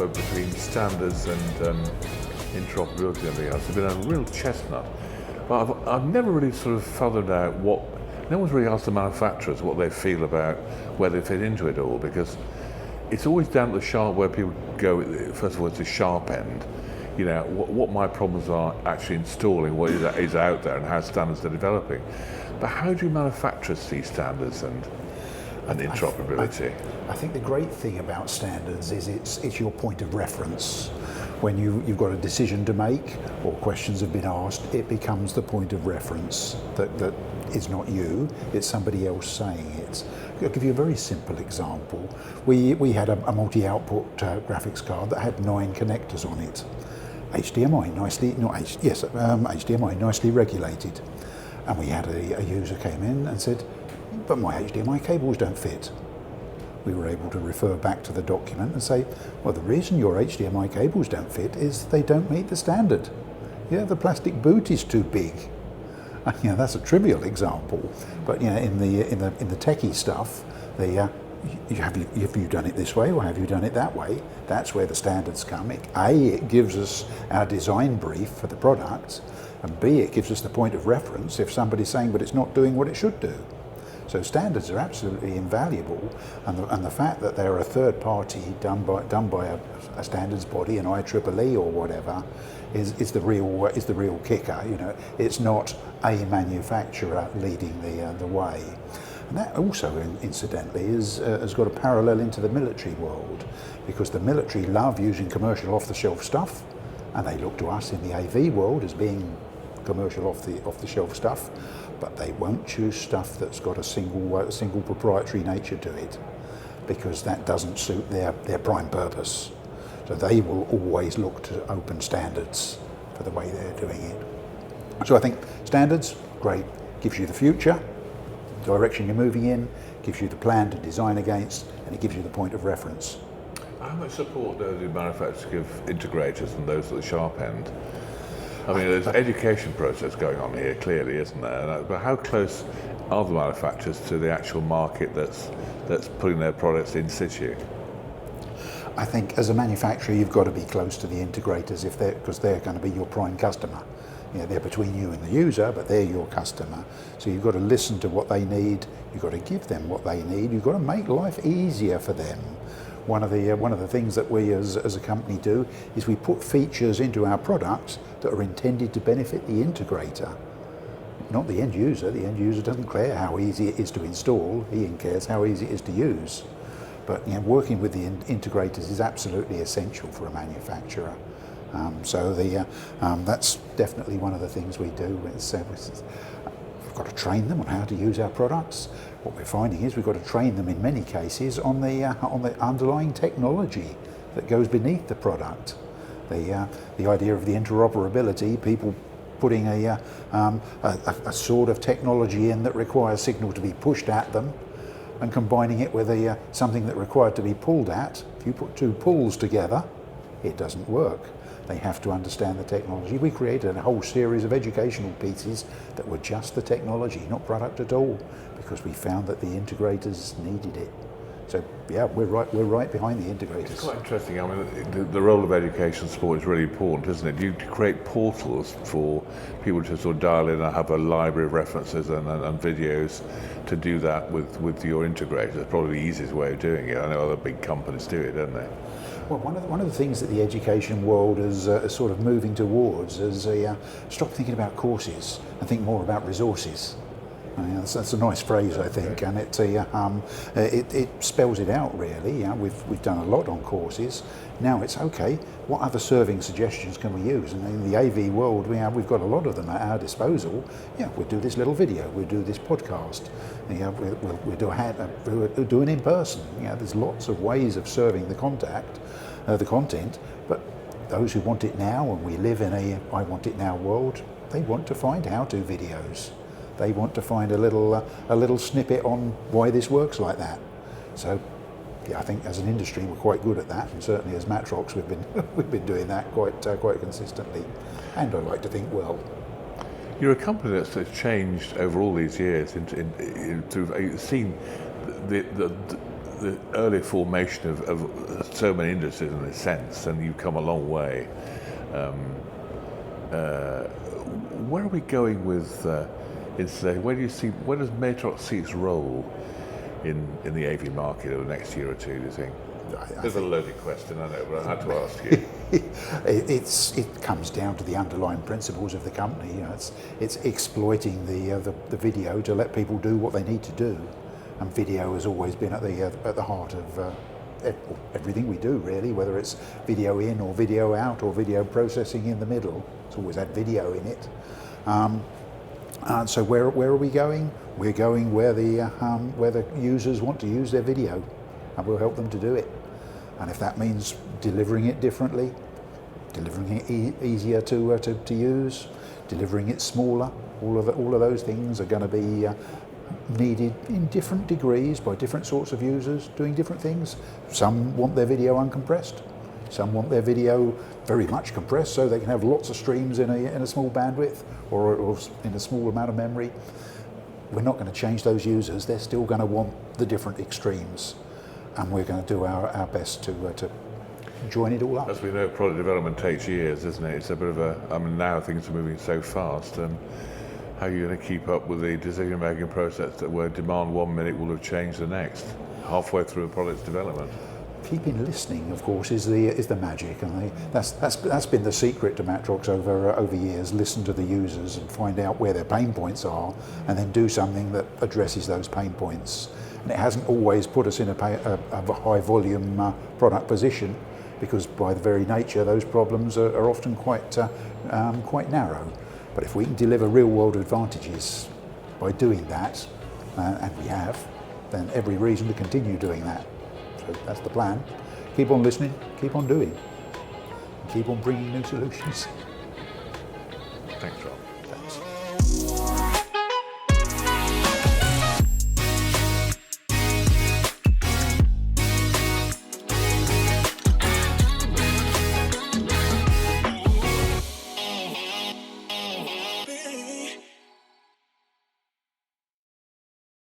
endeavour between standards and interoperability and everything else has been a real chestnut. But I've never really sort of fathom out no one's really asked the manufacturers what they feel about where they fit into it all, because it's always down to the sharp, where people go, first of all, it's the sharp end. You know, what my problems are actually installing what is out there and how standards are developing. But how do manufacturers see standards and interoperability? I think the great thing about standards is it's your point of reference. When you've got a decision to make or questions have been asked, it becomes the point of reference that is not you, it's somebody else saying it. I'll give you a very simple example. We had a multi-output graphics card that had 9 connectors on it. HDMI, HDMI, nicely regulated. And we had a user came in and said, but my HDMI cables don't fit. We were able to refer back to the document and say, well, the reason your HDMI cables don't fit is they don't meet the standard. Yeah, the plastic boot is too big. You know, that's a trivial example, but you know, in the techie stuff, have you done it this way or have you done it that way? That's where the standards come. It gives us our design brief for the product, and B, it gives us the point of reference if somebody's saying, but it's not doing what it should do. So standards are absolutely invaluable, and the fact that they're a third party done by a standards body, an IEEE or whatever, is the real kicker. You know, it's not a manufacturer leading the way. And that also, incidentally, has got a parallel into the military world, because the military love using commercial off-the-shelf stuff, and they look to us in the AV world as being commercial off-the-shelf stuff, but they won't choose stuff that's got a single proprietary nature to it, because that doesn't suit their prime purpose. So they will always look to open standards for the way they're doing it. So I think standards, great, gives you the future, direction you're moving in, gives you the plan to design against, and it gives you the point of reference. How much support do manufacturers give integrators and those at the sharp end? I mean, there's an education process going on here, clearly, isn't there? But how close are the manufacturers to the actual market that's putting their products in situ? I think as a manufacturer, you've got to be close to the integrators because they're going to be your prime customer. You know, they're between you and the user, but they're your customer. So you've got to listen to what they need. You've got to give them what they need. You've got to make life easier for them. One of the things that we as a company do is we put features into our products that are intended to benefit the integrator, not the end user. The end user doesn't care how easy it is to install. He cares how easy it is to use. But you know, working with the integrators is absolutely essential for a manufacturer. So that's definitely one of the things we do. We've got to train them on how to use our products. What we're finding is we've got to train them in many cases on the underlying technology that goes beneath the product. The idea of the interoperability, people putting a sort of technology in that requires signal to be pushed at them, and combining it with something that required to be pulled at. If you put two pulls together, it doesn't work. They have to understand the technology. We created a whole series of educational pieces that were just the technology, not product at all, because we found that the integrators needed it. So yeah, we're right behind the integrators. It's quite interesting. I mean, the role of education support is really important, isn't it? You create portals for people to sort of dial in and have a library of references and videos to do that with your integrators. It's probably the easiest way of doing it. I know other big companies do it, don't they? Well, one of the things that the education world is sort of moving towards is stop thinking about courses and think more about resources. That's a nice phrase, I think, and it spells it out really. Yeah, we've done a lot on courses. Now it's okay. What other serving suggestions can we use? And in the AV world, we've got a lot of them at our disposal. Yeah, we'll do this little video. We'll do this podcast. Yeah, we'll do an in person. Yeah, there's lots of ways of serving the content. But those who want it now, and we live in a I want it now world, they want to find how-to videos. They want to find a little snippet on why this works like that. So, yeah, I think as an industry we're quite good at that, and certainly as Matrox we've been doing that quite consistently. And I like to think well. You're a company that's changed over all these years. You've seen the early formation of so many industries in a sense, and you've come a long way. Where are we going with where does Matrox see its role in the AV market over the next year or two, do you think? It's a loaded question, I know, but I had to ask you. It comes down to the underlying principles of the company. You know, it's exploiting the video to let people do what they need to do, and video has always been at the heart of everything we do, really. Whether it's video in or video out or video processing in the middle, it's always had video in it. And so where are we going? We're going where the users want to use their video, and we'll help them to do it. And if that means delivering it differently, delivering it easier to use, delivering it smaller, all of those things are going to be needed in different degrees by different sorts of users doing different things. Some want their video uncompressed. Some want their video very much compressed so they can have lots of streams in a small bandwidth or in a small amount of memory. We're not going to change those users. They're still going to want the different extremes, and we're going to do our best to join it all up. As we know, product development takes years, isn't it? It's a bit of now things are moving so fast. How are you going to keep up with the decision-making process that where demand 1 minute will have changed the next, halfway through a product's development? Keeping listening, of course, is the magic, and that's been the secret to Matrox over years. Listen to the users and find out where their pain points are, and then do something that addresses those pain points. And it hasn't always put us in a high volume product position, because by the very nature those problems are often quite narrow. But if we can deliver real world advantages by doing that, and we have, then every reason to continue doing that. So that's the plan. Keep on listening, keep on doing, and keep on bringing new solutions. Thanks, Rob.